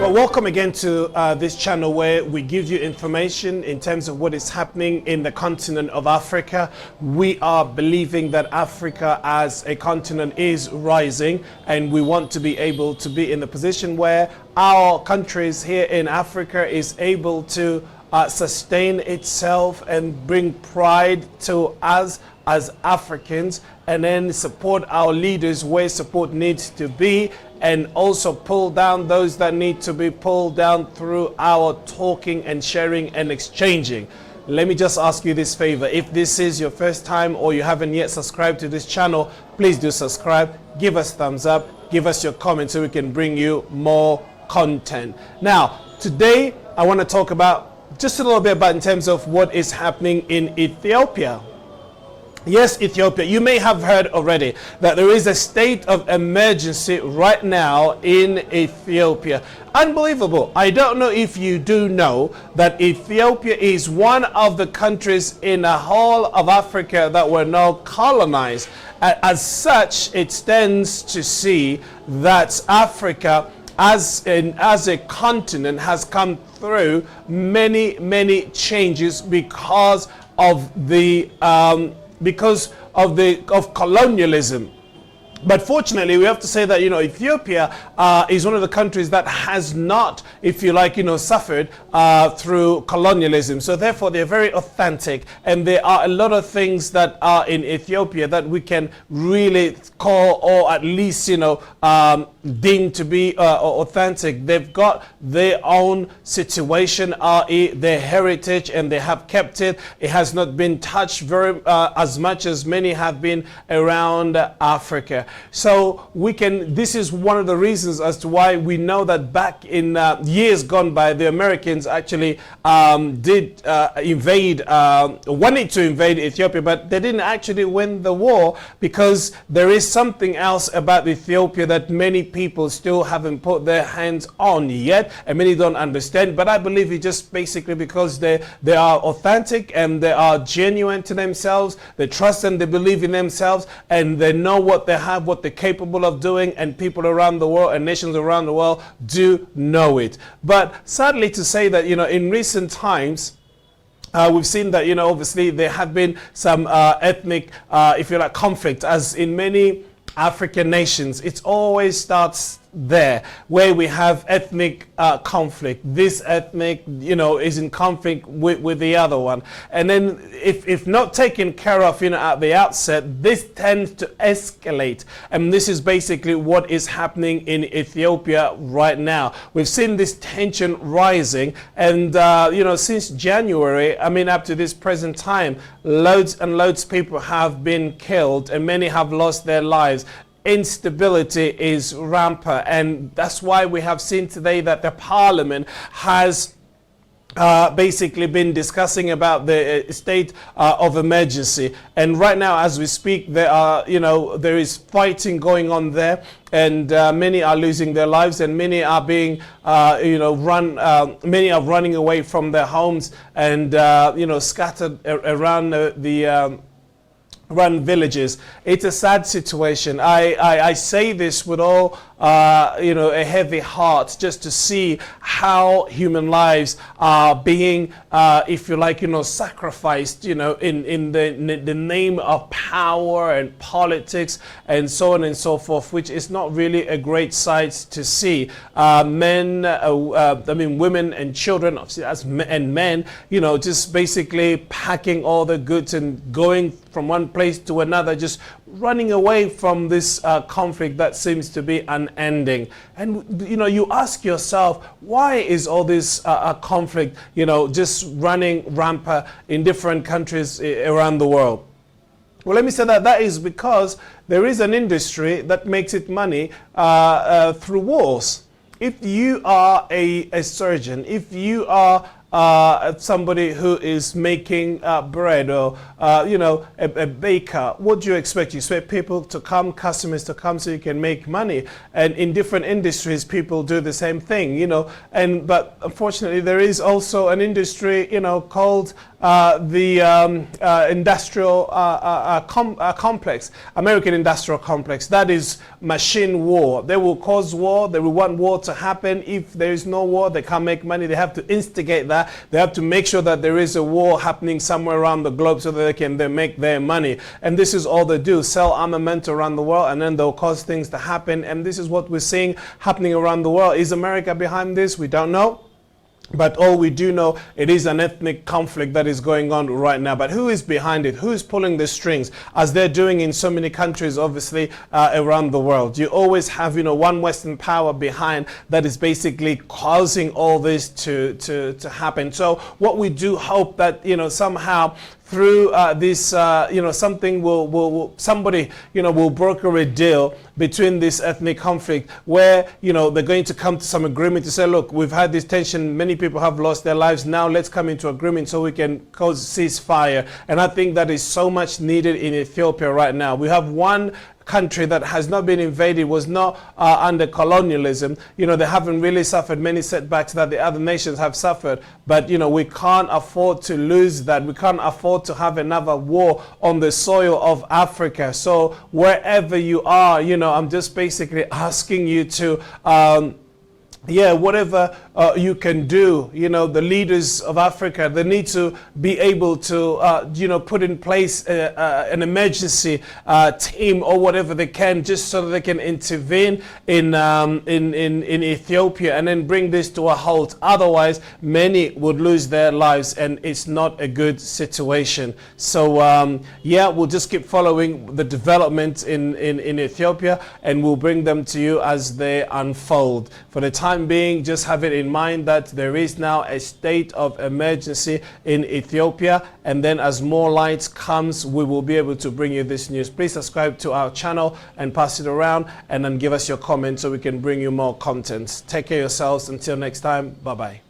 Well, welcome again to this channel where we give you information in terms of what is happening in the continent of Africa. We are believing that Africa as a continent is rising, and we want to be able to be in the position where our countries here in Africa is able to sustain itself and bring pride to us as Africans, and then support our leaders where support needs to be, and also pull down those that need to be pulled down through our talking and sharing and exchanging. Let me just ask you this favor. If this is your first time or you haven't yet subscribed to this channel, please do subscribe, give us thumbs up, give us your comments so we can bring you more content. Now, today I want to talk about just a little bit about in terms of what is happening in Ethiopia. Yes, Ethiopia. You may have heard already that there is a state of emergency right now in Ethiopia. Unbelievable. I don't know if you do know that Ethiopia is one of the countries in the whole of Africa that were not colonized. As such, it stands to see that Africa as a continent has come through many changes because of colonialism. But fortunately, we have to say that, Ethiopia is one of the countries that has not, if you like, suffered through colonialism. So therefore, they're very authentic. And there are a lot of things that are in Ethiopia that we can really call, or at least, deem to be authentic. They've got their own situation, i.e. their heritage, and they have kept it. It has not been touched very as much as many have been around Africa. So this is one of the reasons as to why we know that back in years gone by, the Americans actually wanted to invade Ethiopia, but they didn't actually win the war, because there is something else about Ethiopia that many people still haven't put their hands on yet, and many don't understand. But I believe it's just basically because they are authentic and they are genuine to themselves. They trust and they believe in themselves, and they know what they have, what they're capable of doing, and people around the world and nations around the world do know it. But sadly to say that, in recent times, we've seen that, obviously there have been some ethnic, if you like, conflict, as in many African nations. It always starts there, where we have ethnic conflict. This ethnic, is in conflict with the other one. And then if not taken care of, at the outset, this tends to escalate. And this is basically what is happening in Ethiopia right now. We've seen this tension rising. And, since January, up to this present time, loads and loads of people have been killed and many have lost their lives. Instability is rampant, and that's why we have seen today that the parliament has basically been discussing about the state of emergency. And right now, as we speak, there is fighting going on there, and many are losing their lives, and many are being many are running away from their homes, and scattered around around villages. It's a sad situation. I say this with all a heavy heart, just to see how human lives are being if you like, sacrificed, in the name of power and politics and so on and so forth, which is not really a great sight to see. Women and children, and men, just basically packing all the goods and going from one place to another, just running away from this conflict that seems to be unending. And you ask yourself, why is all this conflict just running rampant in different countries around the world? Well, let me say that is because there is an industry that makes its money through wars. If you are a surgeon, if you are somebody who is making bread, or a baker. What do you expect? You expect people to come, customers to come, so you can make money. And in different industries, people do the same thing, but unfortunately there is also an industry, called the industrial complex, American industrial complex. That is machine war. They will cause war. They will want war to happen. If there is no war, they can't make money. They have to instigate that. They have to make sure that there is a war happening somewhere around the globe so that they can then make their money. And this is all they do, sell armament around the world, and then they'll cause things to happen. And this is what we're seeing happening around the world. Is America behind this? We don't know. But all we do know, it is an ethnic conflict that is going on right now. But who is behind it? Who is pulling the strings? As they're doing in so many countries, obviously, around the world. You always have, one Western power behind that is basically causing all this to happen. So what we do hope that, somehow through this, something somebody will broker a deal between this ethnic conflict where, they're going to come to some agreement to say, look, we've had this tension, many people have lost their lives, now let's come into agreement so we can cause ceasefire. And I think that is so much needed in Ethiopia right now. We have one country that has not been invaded, was not under colonialism. They haven't really suffered many setbacks that the other nations have suffered. But, we can't afford to lose that. We can't afford to have another war on the soil of Africa. So wherever you are, I'm just basically asking you to whatever you can do, the leaders of Africa, they need to be able to, put in place an emergency team or whatever they can, just so that they can intervene in Ethiopia and then bring this to a halt. Otherwise, many would lose their lives, and it's not a good situation. So, we'll just keep following the developments in Ethiopia, and we'll bring them to you as they unfold. For the time being, just have it in mind that there is now a state of emergency in Ethiopia, and then as more light comes, we will be able to bring you this news. Please subscribe to our channel and pass it around, and then give us your comments so we can bring you more content. Take care of yourselves. Until next time, bye bye.